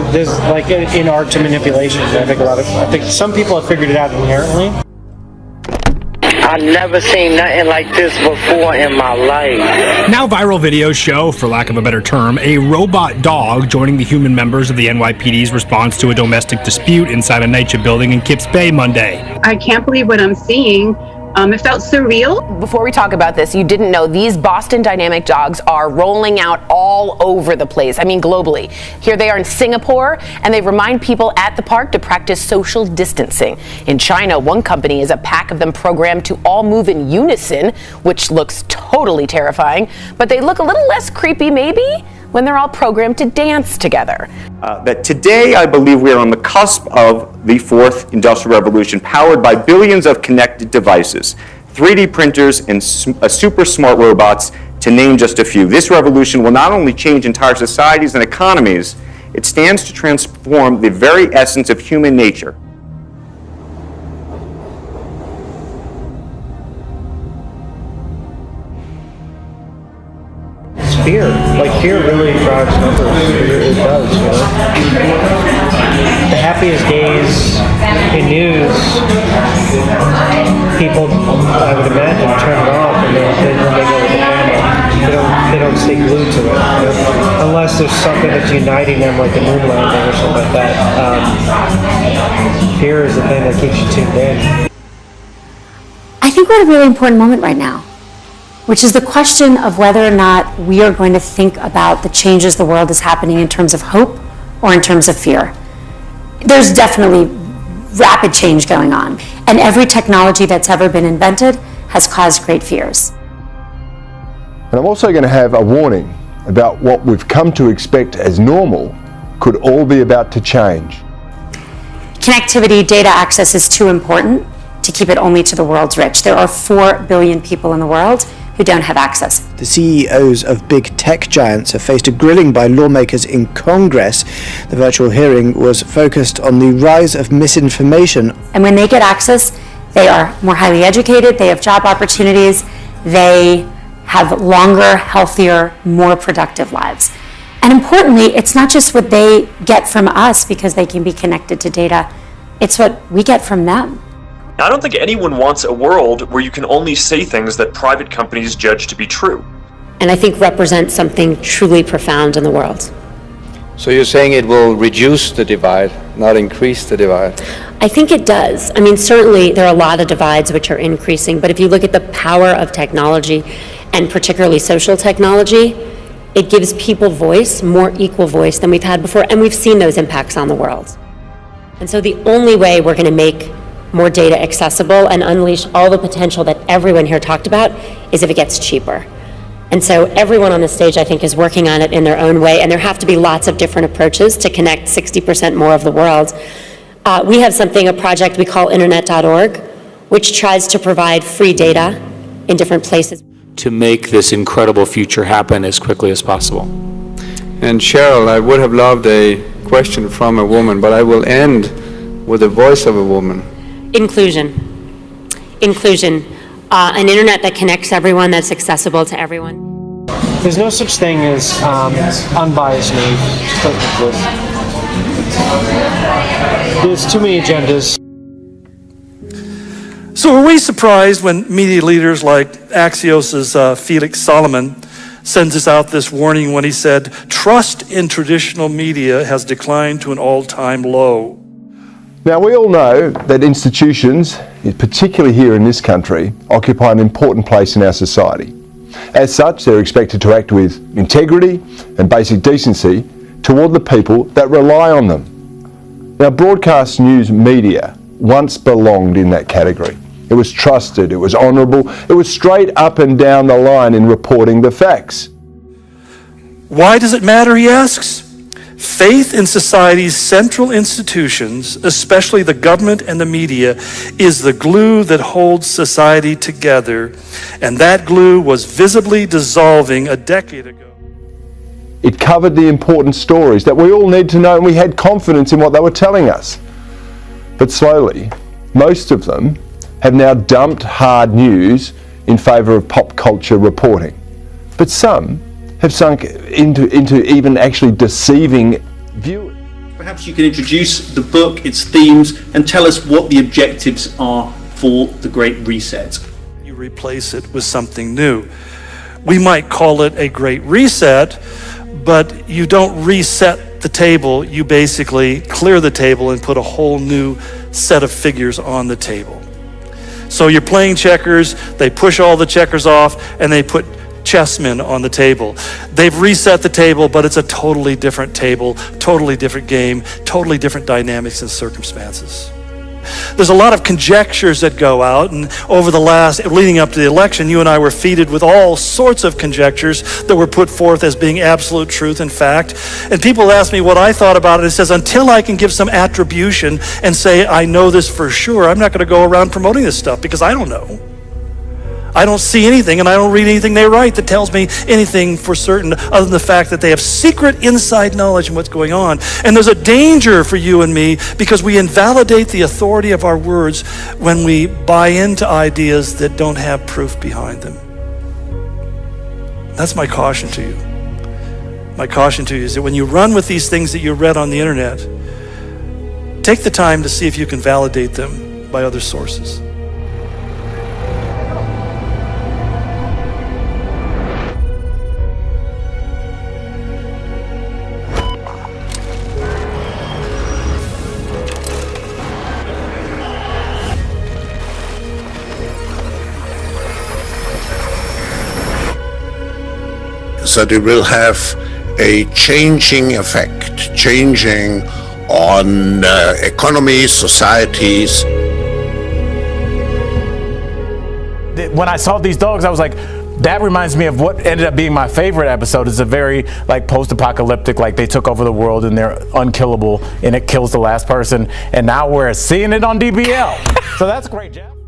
There's like an art to manipulation. I think some people have figured it out inherently. I've never seen nothing like this before in my life. Now viral videos show, for lack of a better term, a robot dog joining the human members of the NYPD's response to a domestic dispute inside a NYCHA building in Kips Bay Monday. I can't believe what I'm seeing. It felt surreal. Before we talk about this, you didn't know these Boston Dynamic dogs are rolling out all over the place. I mean, globally. Here they are in Singapore, and they remind people at the park to practice social distancing. In China, one company has a pack of them programmed to all move in unison, which looks totally terrifying, but they look a little less creepy, maybe, when they're all programmed to dance together. That today, I believe we are on the cusp of the fourth industrial revolution, powered by billions of connected devices, 3D printers, and super smart robots, to name just a few. This revolution will not only change entire societies and economies, it stands to transform the very essence of human nature. Fear. Like, fear really drives numbers. It does, you know. The happiest days in news, people, I would imagine, turn it off and then when they go with the camera. They don't stay glued to it, you know? Unless there's something that's uniting them, like a moon landing or something like that. Fear is the thing that keeps you tuned in. I think we're at a really important moment right now, which is the question of whether or not we are going to think about the changes the world is happening in terms of hope or in terms of fear. There's definitely rapid change going on, and every technology that's ever been invented has caused great fears. And I'm also going to have a warning about what we've come to expect as normal could all be about to change. Connectivity, data access is too important to keep it only to the world's rich. There are 4 billion people in the world who don't have access. The CEOs of big tech giants have faced a grilling by lawmakers in Congress. The virtual hearing was focused on the rise of misinformation. And when they get access, they are more highly educated, they have job opportunities, they have longer, healthier, more productive lives. And importantly, it's not just what they get from us because they can be connected to data, it's what we get from them. I don't think anyone wants a world where you can only say things that private companies judge to be true. And I think represents something truly profound in the world. So you're saying it will reduce the divide, not increase the divide? I think it does. I mean, certainly there are a lot of divides which are increasing, but if you look at the power of technology, and particularly social technology, it gives people voice, more equal voice than we've had before, and we've seen those impacts on the world. And so the only way we're going to make more data accessible and unleash all the potential that everyone here talked about is if it gets cheaper. And so everyone on the stage, I think, is working on it in their own way, and there have to be lots of different approaches to connect 60% more of the world. We have a project we call internet.org, which tries to provide free data in different places. To make this incredible future happen as quickly as possible. And Cheryl, I would have loved a question from a woman, but I will end with the voice of a woman. Inclusion. Inclusion. An internet that connects everyone, that's accessible to everyone. There's no such thing as unbiased news. It just doesn't exist. There's too many agendas. So were we surprised when media leaders like Axios's Felix Solomon sends us out this warning when he said, trust in traditional media has declined to an all-time low? Now, we all know that institutions, particularly here in this country, occupy an important place in our society. As such, they're expected to act with integrity and basic decency toward the people that rely on them. Now, broadcast news media once belonged in that category. It was trusted, it was honourable, it was straight up and down the line in reporting the facts. Why does it matter, he asks? Faith in society's central institutions, especially the government and the media, is the glue that holds society together, and that glue was visibly dissolving a decade ago. It covered the important stories that we all need to know, and we had confidence in what they were telling us. But slowly, most of them have now dumped hard news in favour of pop culture reporting. But some have sunk into even actually deceiving viewers. Perhaps you can introduce the book, its themes, and tell us what the objectives are for the Great Reset. You replace it with something new. We might call it a Great Reset, but you don't reset the table. You basically clear the table and put a whole new set of figures on the table. So you're playing checkers, they push all the checkers off, and they put chessmen on the table. They've reset the table, but it's a totally different table, totally different game, totally different dynamics and circumstances. There's a lot of conjectures that go out, and over the leading up to the election, you and I were feeded with all sorts of conjectures that were put forth as being absolute truth and fact. And people ask me what I thought about it. It says, until I can give some attribution and say, I know this for sure, I'm not going to go around promoting this stuff because I don't know. I don't see anything, and I don't read anything they write that tells me anything for certain other than the fact that they have secret inside knowledge of what's going on. And there's a danger for you and me because we invalidate the authority of our words when we buy into ideas that don't have proof behind them. That's my caution to you. My caution to you is that when you run with these things that you read on the internet, take the time to see if you can validate them by other sources. That it will have a changing effect, changing on economies, societies. When I saw these dogs, I was like, that reminds me of what ended up being my favorite episode. It's a very post-apocalyptic, they took over the world and they're unkillable and it kills the last person. And now we're seeing it on DBL. So that's great, Jeff.